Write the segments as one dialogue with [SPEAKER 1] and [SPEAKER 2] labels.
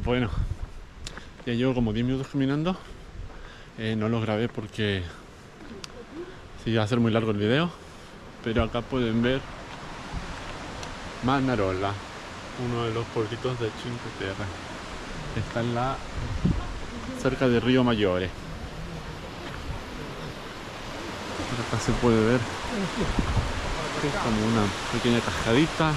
[SPEAKER 1] Bueno, ya llevo como 10 minutos caminando. No los grabé porque sí iba a ser muy largo el video. Pero acá pueden ver Manarola, uno de los pueblitos de Cinque Terre. Está cerca de Río Maggiore. Por acá se puede ver que es como una pequeña cascadita.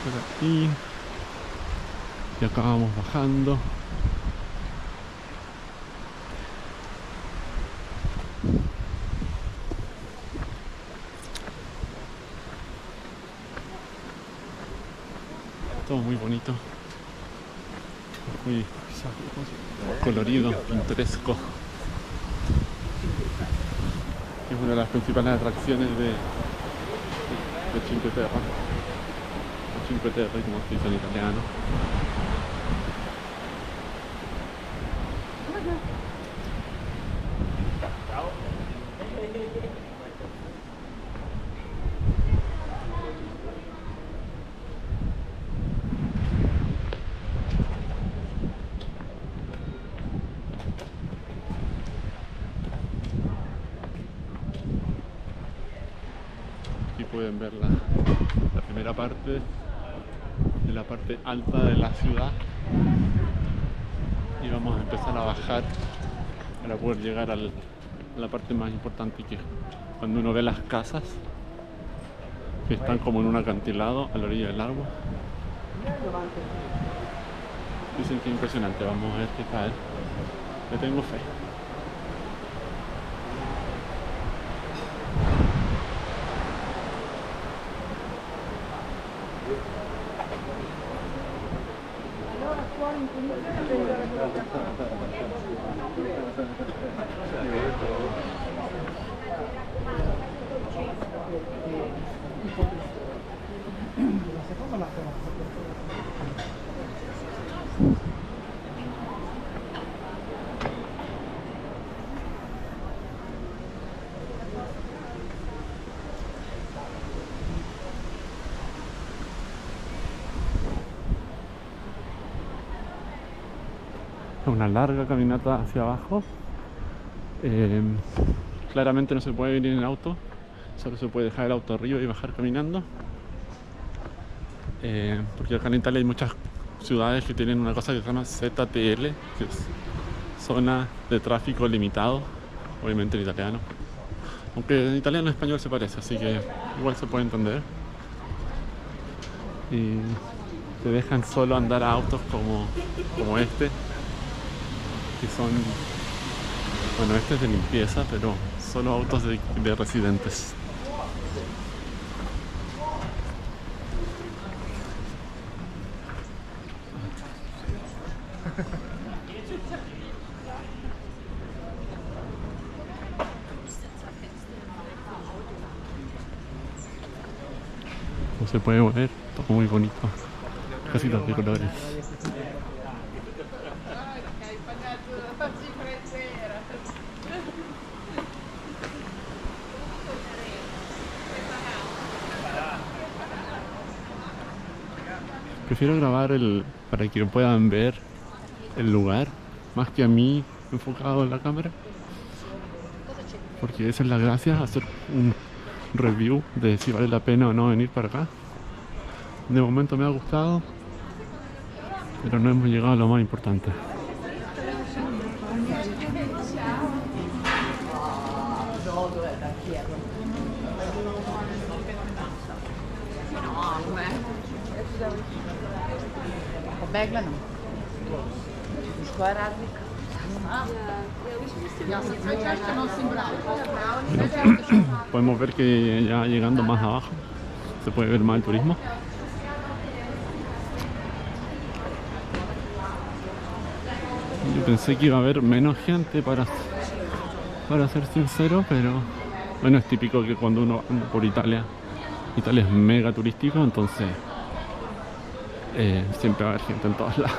[SPEAKER 1] Por aquí. Y acá vamos bajando. Todo muy bonito, muy colorido, pintoresco. Es una de las principales atracciones de Cinque Terre, o Cinque Terre como se dice en italiano. Aquí pueden ver la primera parte de la parte alta de la ciudad y vamos a empezar a bajar para poder llegar a la parte más importante, que cuando uno ve las casas que están como en un acantilado a la orilla del agua. Dicen que es impresionante. Vamos a ver qué tal. Le tengo fe. Una larga caminata hacia abajo. Claramente no se puede venir en auto, solo se puede dejar el auto arriba y bajar caminando, porque acá en Italia hay muchas ciudades que tienen una cosa que se llama ZTL, que es zona de tráfico limitado, obviamente en italiano, aunque en italiano y español se parece, así que igual se puede entender. Y te dejan solo andar a autos como este, que son, bueno, este es de limpieza, pero solo autos de residentes. Como se puede ver, todo muy bonito, casitas de colores. Prefiero grabar para que puedan ver el lugar, más que a mí enfocado en la cámara, porque esa es la gracia, hacer un review de si vale la pena o no venir para acá. De momento me ha gustado, pero no hemos llegado a lo más importante.
[SPEAKER 2] Begla no.
[SPEAKER 1] Podemos ver que ya llegando más abajo se puede ver más el turismo. Yo pensé que iba a haber menos gente, para ser sincero, pero bueno, es típico que cuando uno anda por Italia es mega turístico, entonces siempre va a haber gente en todos lados.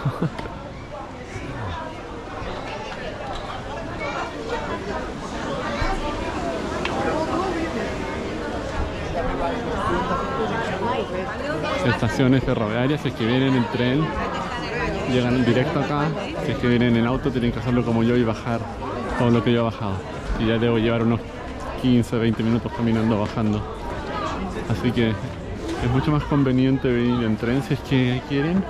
[SPEAKER 1] estaciones ferroviarias. Si es que vienen en tren, llegan directo acá. Si es que vienen en auto, tienen que hacerlo como yo y bajar todo lo que yo he bajado. Y ya debo llevar unos 15, 20 minutos caminando, bajando. Así que es mucho más conveniente venir en tren si es que quieren.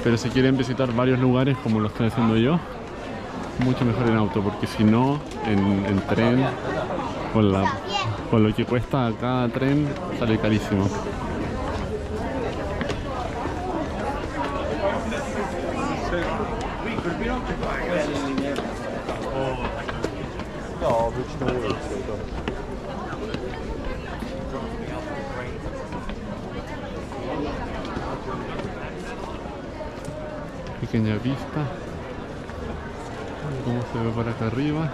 [SPEAKER 1] Pero si quieren visitar varios lugares como lo estoy haciendo yo, mucho mejor en auto, porque si no, en tren, con lo que cuesta cada tren, sale carísimo. Pequeña vista, cómo se ve por acá arriba.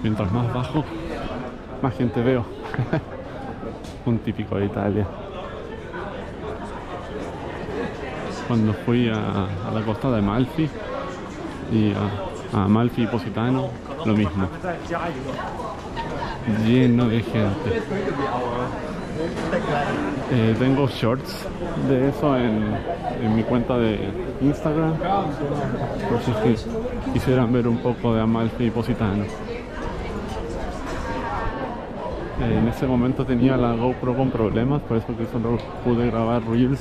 [SPEAKER 1] Mientras más bajo, más gente veo. Un típico de Italia. Cuando fui a la costa de Amalfi y a Amalfi y Positano, lo mismo. Lleno de gente. Tengo shorts de eso en mi cuenta de Instagram. Por si es que quisieran ver un poco de Amalfi y Positano. En ese momento tenía la GoPro con problemas, por eso que solo pude grabar reels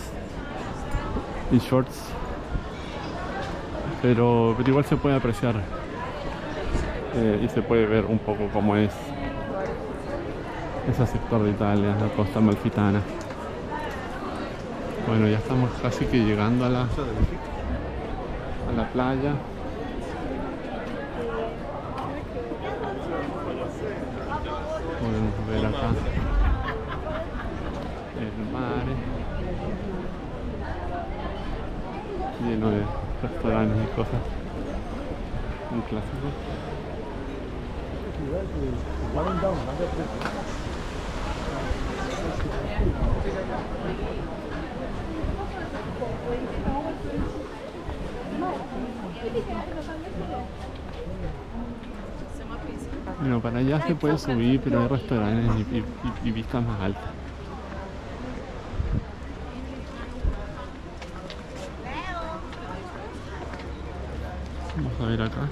[SPEAKER 1] y shorts, pero igual se puede apreciar y se puede ver un poco cómo es ese sector de Italia, la costa amalfitana. Bueno, ya estamos casi que llegando a la playa. Podemos ver acá el mar lleno de restaurantes y cosas muy clásicos. Bueno, para allá se puede subir, pero hay restaurantes y vistas más altas. Vamos a ver acá.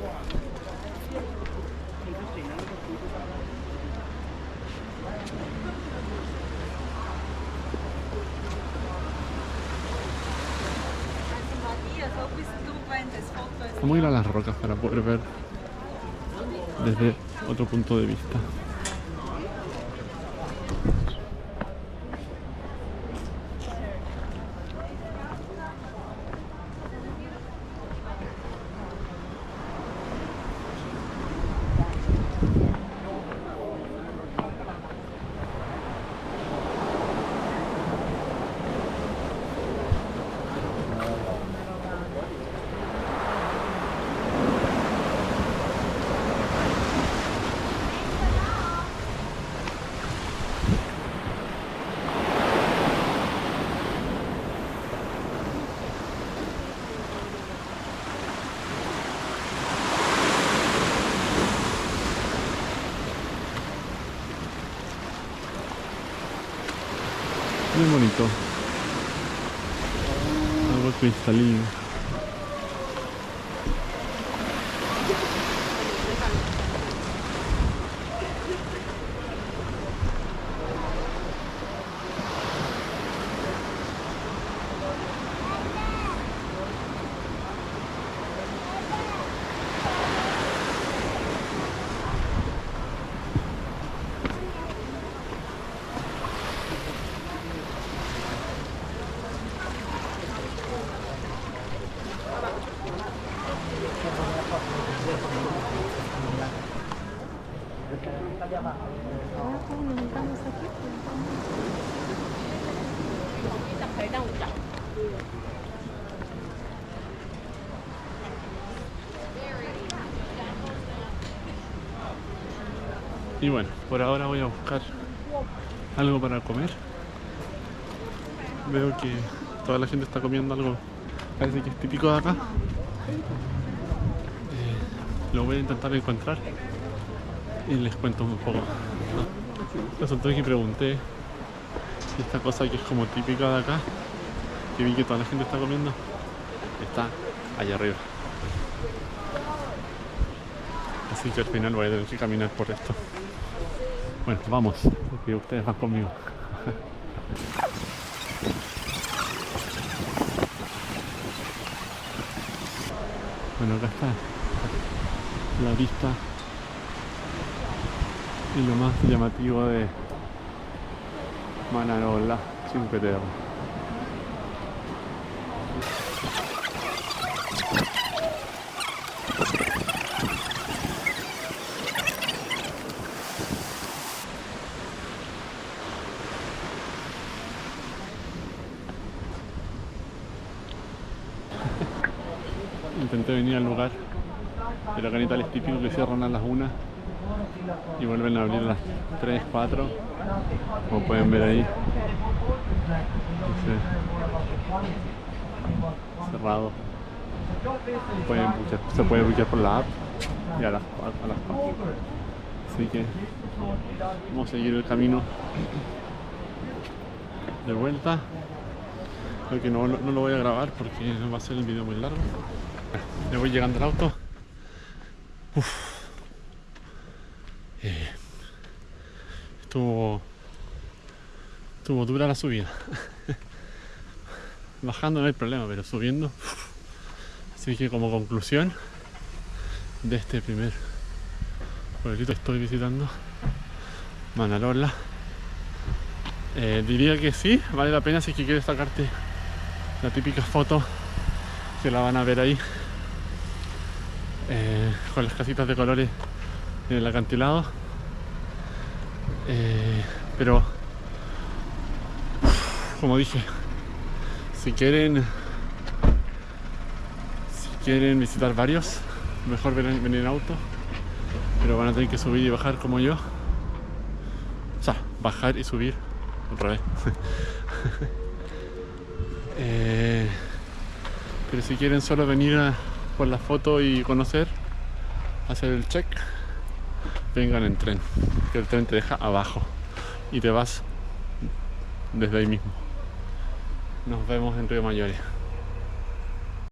[SPEAKER 1] Vamos a ir a las rocas para poder ver desde otro punto de vista. Muy bonito. Agua cristalina.
[SPEAKER 3] Nos juntamos aquí.
[SPEAKER 1] Y bueno, por ahora voy a buscar algo para comer. Veo que toda la gente está comiendo algo, parece que es típico de acá. Lo voy a intentar encontrar y les cuento un poco. Resultó que pregunté si esta cosa que es como típica de acá, que vi que toda la gente está comiendo, está allá arriba. Así que al final voy a tener que caminar por esto. Bueno, vamos, porque ustedes van conmigo. Bueno, acá está la vista y lo más llamativo de Manarola, Cinque Terre. Intenté venir al lugar, pero acá en Italia es típico que cierran a las 1 y vuelven a abrir a las 3, 4, como pueden ver ahí. Cerrado. Se puede buquear por la app y a las 4. Así que vamos a seguir el camino de vuelta. Creo que no lo voy a grabar porque no va a ser el video muy largo. Me voy llegando al auto. Estuvo dura la subida. Bajando no hay problema, pero subiendo. Así que como conclusión de este primer pueblito que estoy visitando, Manarola, diría que sí, vale la pena si es que quieres sacarte la típica foto que la van a ver ahí, con las casitas de colores en el acantilado, pero como dije, si quieren visitar varios, mejor venir en auto, pero van a tener que subir y bajar como yo, o sea, bajar y subir otra vez. Pero si quieren solo venir por la foto y conocer, hacer el check, vengan en tren, que el tren te deja abajo y te vas desde ahí mismo. Nos vemos en Río Maggiore.